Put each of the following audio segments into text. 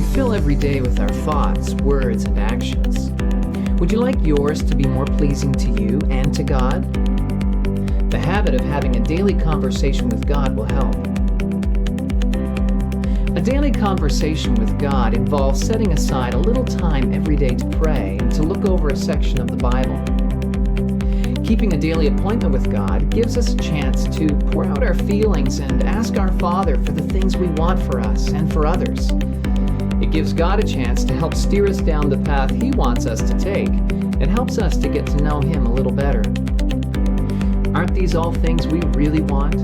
fill every day with our thoughts, words, and actions. Would you like yours to be more pleasing to you and to God? The habit of having a daily conversation with God will help. A daily conversation with God involves setting aside a little time every day to pray and to look over a section of the Bible. Keeping a daily appointment with God gives us a chance to pour out our feelings and ask our Father for the things we want for us and for others. It gives God a chance to help steer us down the path He wants us to take. It helps us to get to know Him a little better. Aren't these all things we really want?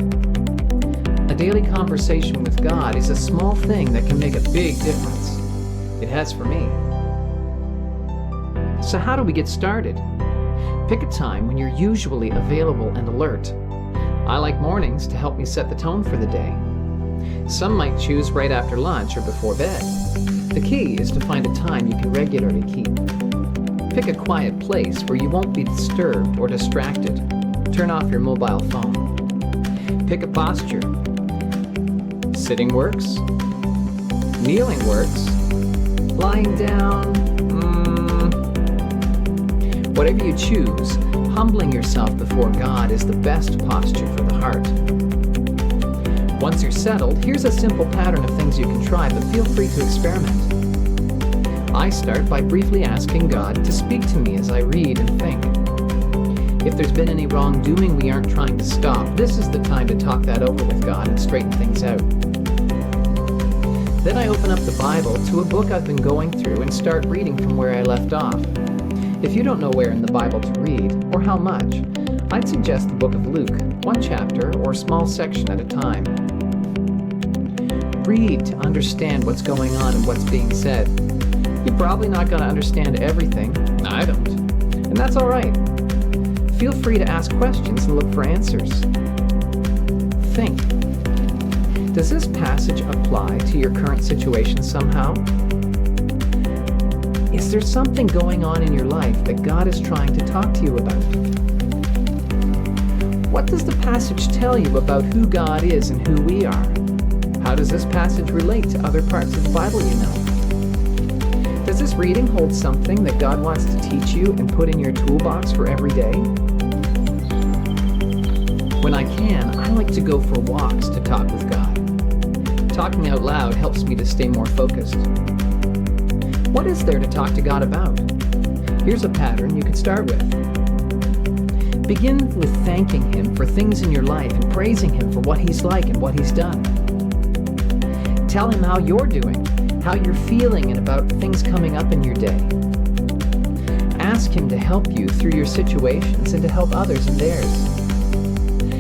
A daily conversation with God is a small thing that can make a big difference. It has for me. So how do we get started? Pick a time when you're usually available and alert. I like mornings to help me set the tone for the day. Some might choose right after lunch or before bed. The key is to find a time you can regularly keep. Pick a quiet place where you won't be disturbed or distracted. Turn off your mobile phone. Pick a posture. Sitting works. Kneeling works. Lying down. Whatever you choose, humbling yourself before God is the best posture for the heart. Once you're settled, here's a simple pattern of things you can try, but feel free to experiment. I start by briefly asking God to speak to me as I read and think. If there's been any wrongdoing we aren't trying to stop, this is the time to talk that over with God and straighten things out. Then I open up the Bible to a book I've been going through and start reading from where I left off. If you don't know where in the Bible to read, or how much, I'd suggest the book of Luke, one chapter or small section at a time. Read to understand what's going on and what's being said. You're probably not going to understand everything. I don't. And that's all right. Feel free to ask questions and look for answers. Think. Does this passage apply to your current situation somehow? Is there something going on in your life that God is trying to talk to you about? What does the passage tell you about who God is and who we are? How does this passage relate to other parts of the Bible you know? Does this reading hold something that God wants to teach you and put in your toolbox for every day? When I can, I like to go for walks to talk with God. Talking out loud helps me to stay more focused. What is there to talk to God about? Here's a pattern you could start with. Begin with thanking Him for things in your life and praising Him for what He's like and what He's done. Tell Him how you're doing, how you're feeling, and about things coming up in your day. Ask Him to help you through your situations and to help others in theirs.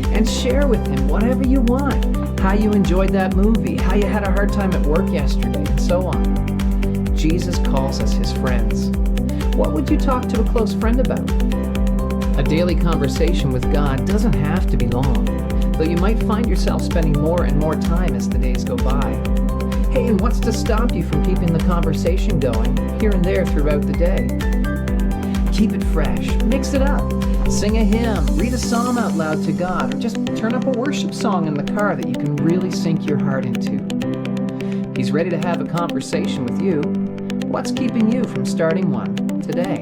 And share with Him whatever you want, how you enjoyed that movie, how you had a hard time at work yesterday, and so on. Jesus calls us His friends. What would you talk to a close friend about? A daily conversation with God doesn't have to be long, though you might find yourself spending more and more time as the days go by. Hey, and what's to stop you from keeping the conversation going here and there throughout the day? Keep it fresh, mix it up, sing a hymn, read a psalm out loud to God, or just turn up a worship song in the car that you can really sink your heart into. He's ready to have a conversation with you. What's keeping you from starting one today?